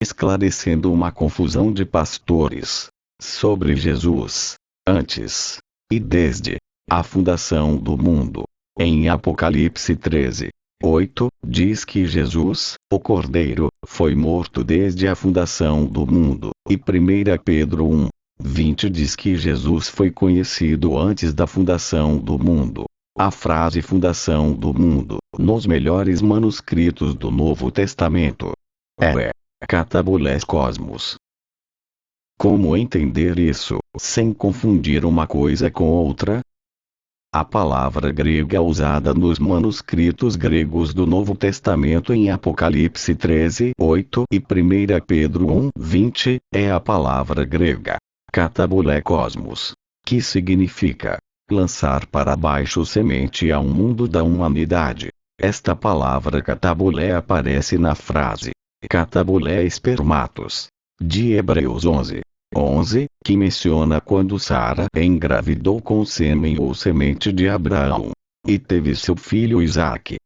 esclarecendo uma confusão de pastores sobre Jesus, antes e desde a fundação do mundo. Em Apocalipse 13:8, diz que Jesus, o Cordeiro, foi morto desde a fundação do mundo, e 1 Pedro 1:20 diz que Jesus foi conhecido antes da fundação do mundo. A frase fundação do mundo, nos melhores manuscritos do Novo Testamento, é Catabulés Cosmos. Como entender isso, sem confundir uma coisa com outra? A palavra grega usada nos manuscritos gregos do Novo Testamento em Apocalipse 13:8 e 1 Pedro 1:20 é a palavra grega Catabulé Cosmos, que significa lançar para baixo semente a um mundo da humanidade. Esta palavra catabulé aparece na frase catabulé espermatos de Hebreus 11:11, que menciona quando Sara engravidou com o sêmen ou semente de Abraão, e teve seu filho Isaque.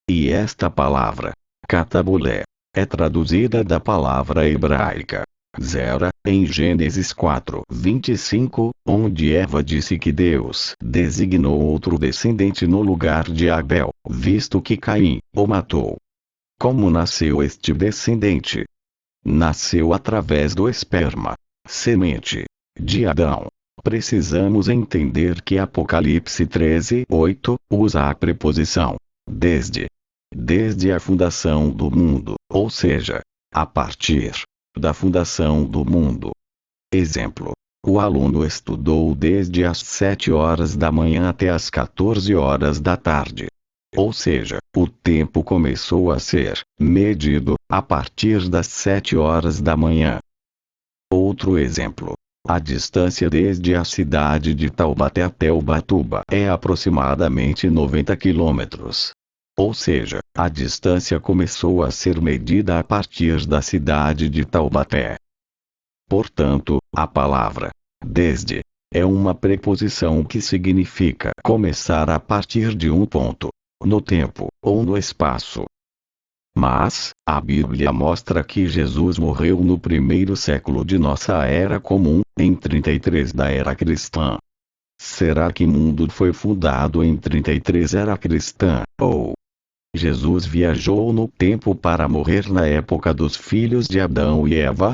E esta palavra, catabulé, é traduzida da palavra hebraica Zera, em Gênesis 4:25, onde Eva disse que Deus designou outro descendente no lugar de Abel, visto que Caim o matou. Como nasceu este descendente? Nasceu através do esperma, semente, de Adão. Precisamos entender que Apocalipse 13:8 usa a preposição desde a fundação do mundo, ou seja, a partir da fundação do mundo. Exemplo: o aluno estudou desde as 7 horas da manhã até as 14 horas da tarde. Ou seja, o tempo começou a ser medido a partir das 7 horas da manhã. Outro exemplo: a distância desde a cidade de Taubaté até Ubatuba é aproximadamente 90 quilômetros. Ou seja, a distância começou a ser medida a partir da cidade de Taubaté. Portanto, a palavra desde é uma preposição que significa começar a partir de um ponto, no tempo ou no espaço. Mas, a Bíblia mostra que Jesus morreu no primeiro século de nossa era comum, em 33 da era cristã. Será que o mundo foi fundado em 33 era cristã, ou Jesus viajou no tempo para morrer na época dos filhos de Adão e Eva?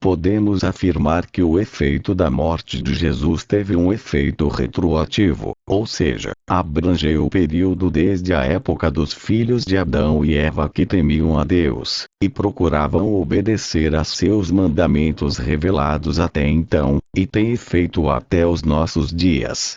Podemos afirmar que o efeito da morte de Jesus teve um efeito retroativo, ou seja, abrangeu o período desde a época dos filhos de Adão e Eva que temiam a Deus, e procuravam obedecer a seus mandamentos revelados até então, e tem efeito até os nossos dias.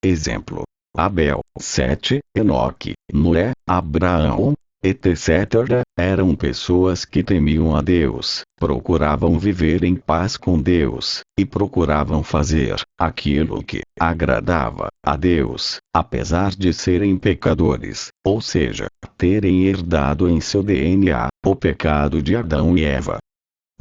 Exemplo: Abel, Sete, Enoque, Noé, Abraão, etc. eram pessoas que temiam a Deus, procuravam viver em paz com Deus, e procuravam fazer aquilo que agradava a Deus, apesar de serem pecadores, ou seja, terem herdado em seu DNA o pecado de Adão e Eva.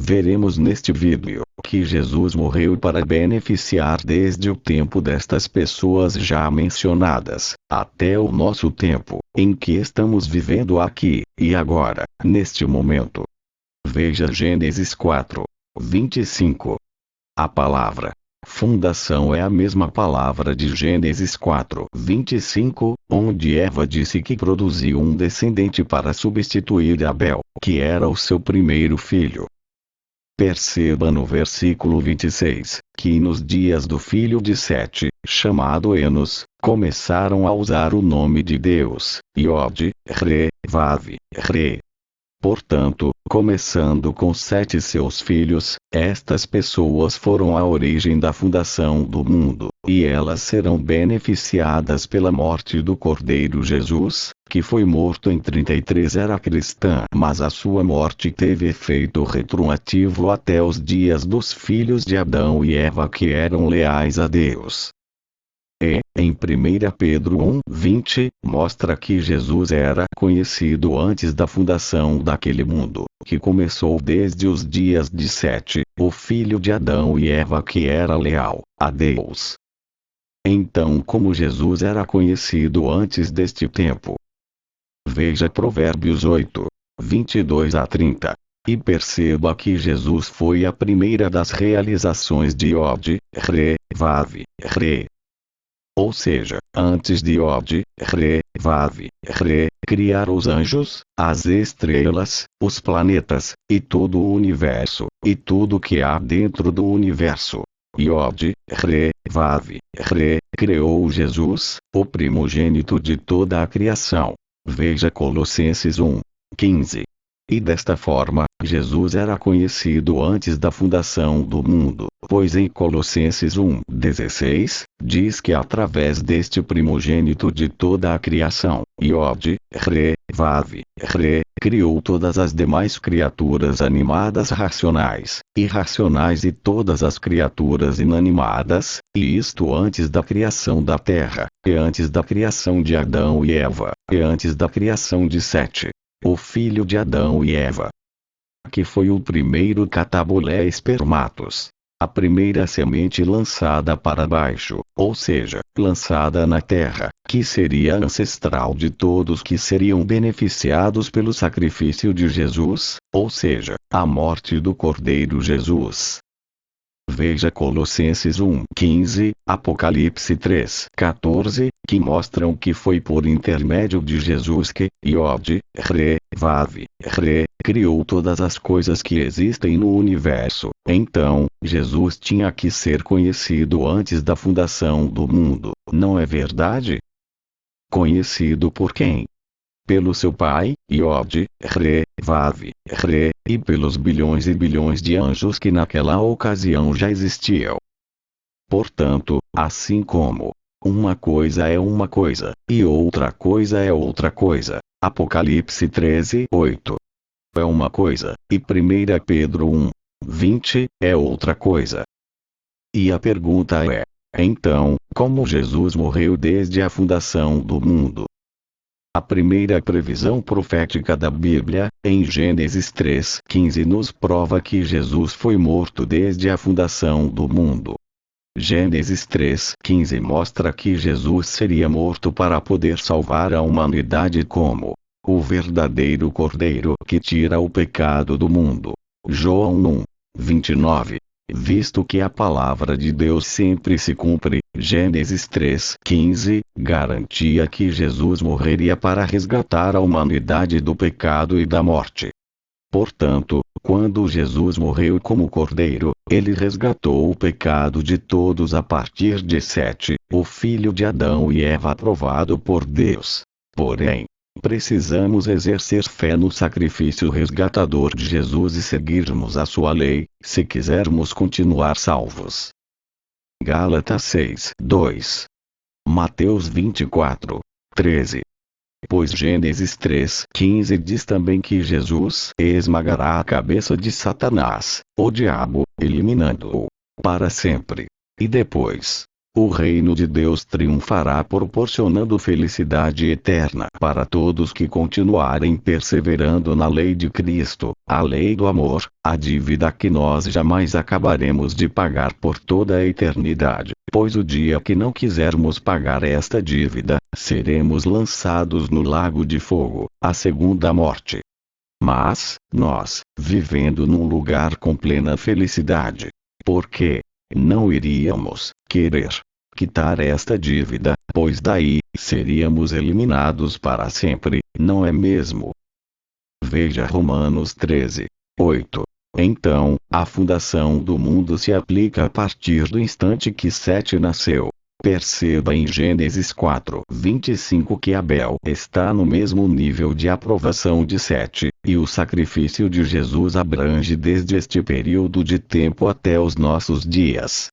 Veremos neste vídeo que Jesus morreu para beneficiar desde o tempo destas pessoas já mencionadas, até o nosso tempo, em que estamos vivendo aqui e agora, neste momento. Veja Gênesis 4:25. A palavra fundação é a mesma palavra de Gênesis 4:25, onde Eva disse que produziu um descendente para substituir Abel, que era o seu primeiro filho. Perceba no versículo 26, que nos dias do filho de Sete, chamado Enos, começaram a usar o nome de Deus, Iod, Re, Vav, Re. Portanto, começando com Sete seus filhos, estas pessoas foram a origem da fundação do mundo, e elas serão beneficiadas pela morte do Cordeiro Jesus, que foi morto em 33 era cristã, mas a sua morte teve efeito retroativo até os dias dos filhos de Adão e Eva que eram leais a Deus. E, em 1 Pedro 1:20, mostra que Jesus era conhecido antes da fundação daquele mundo, que começou desde os dias de Sete, o filho de Adão e Eva que era leal a Deus. Então, como Jesus era conhecido antes deste tempo? Veja Provérbios 8:22-30. E perceba que Jesus foi a primeira das realizações de Yod, Re, Vav, Re. Ou seja, antes de Yod, Re, Vav, Re, criar os anjos, as estrelas, os planetas, e todo o universo, e tudo que há dentro do universo. Yod, Re, Vav, Re, criou Jesus, o primogênito de toda a criação. Veja Colossenses 1:15. E desta forma, Jesus era conhecido antes da fundação do mundo, pois em Colossenses 1:16, diz que através deste primogênito de toda a criação, Yod, Re, Vav, Re, criou todas as demais criaturas animadas racionais, irracionais e todas as criaturas inanimadas, e isto antes da criação da terra, e antes da criação de Adão e Eva, e antes da criação de Sete, o filho de Adão e Eva, que foi o primeiro catabulé espermatos, a primeira semente lançada para baixo, ou seja, lançada na terra, que seria ancestral de todos que seriam beneficiados pelo sacrifício de Jesus, ou seja, a morte do Cordeiro Jesus. Veja Colossenses 1:15, Apocalipse 3:14, que mostram que foi por intermédio de Jesus que, Yod, Re, Vav, Re, criou todas as coisas que existem no universo. Então, Jesus tinha que ser conhecido antes da fundação do mundo, não é verdade? Conhecido por quem? Pelo seu Pai, Yod, Re, Vav, Re, e pelos bilhões e bilhões de anjos que naquela ocasião já existiam. Portanto, assim como uma coisa é uma coisa, e outra coisa é outra coisa, Apocalipse 13:8 é uma coisa, e 1 Pedro 1:20 é outra coisa. E a pergunta é: então, como Jesus morreu desde a fundação do mundo? A primeira previsão profética da Bíblia, em Gênesis 3:15, nos prova que Jesus foi morto desde a fundação do mundo. Gênesis 3:15 mostra que Jesus seria morto para poder salvar a humanidade como o verdadeiro Cordeiro que tira o pecado do mundo. João 1:29. Visto que a palavra de Deus sempre se cumpre, Gênesis 3:15 garantia que Jesus morreria para resgatar a humanidade do pecado e da morte. Portanto, quando Jesus morreu como Cordeiro, ele resgatou o pecado de todos a partir de Sete, o filho de Adão e Eva aprovado por Deus. Porém, precisamos exercer fé no sacrifício resgatador de Jesus e seguirmos a sua lei, se quisermos continuar salvos. Gálatas 6:2. Mateus 24:13. Pois Gênesis 3:15 diz também que Jesus esmagará a cabeça de Satanás, o diabo, eliminando-o para sempre. E depois, o reino de Deus triunfará proporcionando felicidade eterna para todos que continuarem perseverando na lei de Cristo, a lei do amor, a dívida que nós jamais acabaremos de pagar por toda a eternidade, pois o dia que não quisermos pagar esta dívida, seremos lançados no lago de fogo, a segunda morte. Mas, nós, vivendo num lugar com plena felicidade, por que não iríamos querer quitar esta dívida, pois daí seríamos eliminados para sempre, não é mesmo? Veja Romanos 13:8. Então, a fundação do mundo se aplica a partir do instante que Sete nasceu. Perceba em Gênesis 4:25 que Abel está no mesmo nível de aprovação de Sete, e o sacrifício de Jesus abrange desde este período de tempo até os nossos dias.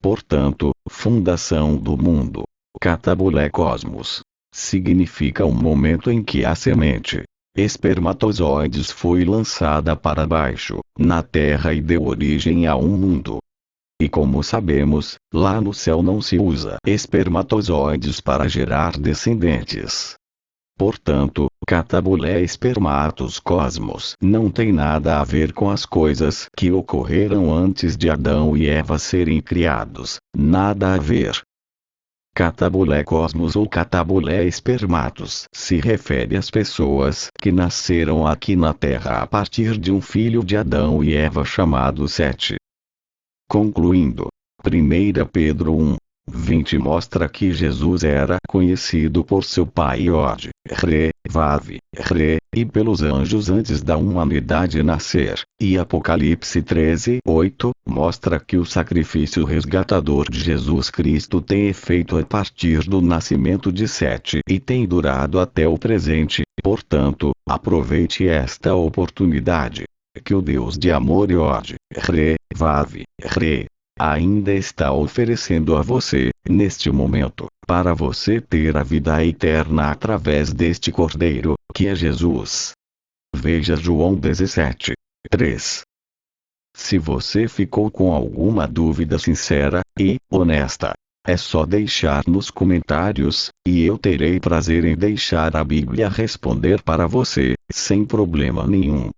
Portanto, fundação do mundo, catabulé cosmos, significa um momento em que a semente, espermatozoides, foi lançada para baixo, na terra, e deu origem a um mundo. E como sabemos, lá no céu não se usa espermatozoides para gerar descendentes. Portanto, catabulé espermatos cosmos não tem nada a ver com as coisas que ocorreram antes de Adão e Eva serem criados, nada a ver. Catabulé cosmos ou catabulé espermatos se refere às pessoas que nasceram aqui na Terra a partir de um filho de Adão e Eva chamado Sete. Concluindo, 1 Pedro 1:20 mostra que Jesus era conhecido por seu pai Od, Re, Vav, Re, e pelos anjos antes da humanidade nascer, e Apocalipse 13:8 mostra que o sacrifício resgatador de Jesus Cristo tem efeito a partir do nascimento de Sete e tem durado até o presente. Portanto, aproveite esta oportunidade, que o Deus de amor e Od, Re, Vav, Re, ainda está oferecendo a você, neste momento, para você ter a vida eterna através deste Cordeiro, que é Jesus. Veja João 17:3. Se você ficou com alguma dúvida sincera e honesta, é só deixar nos comentários, e eu terei prazer em deixar a Bíblia responder para você, sem problema nenhum.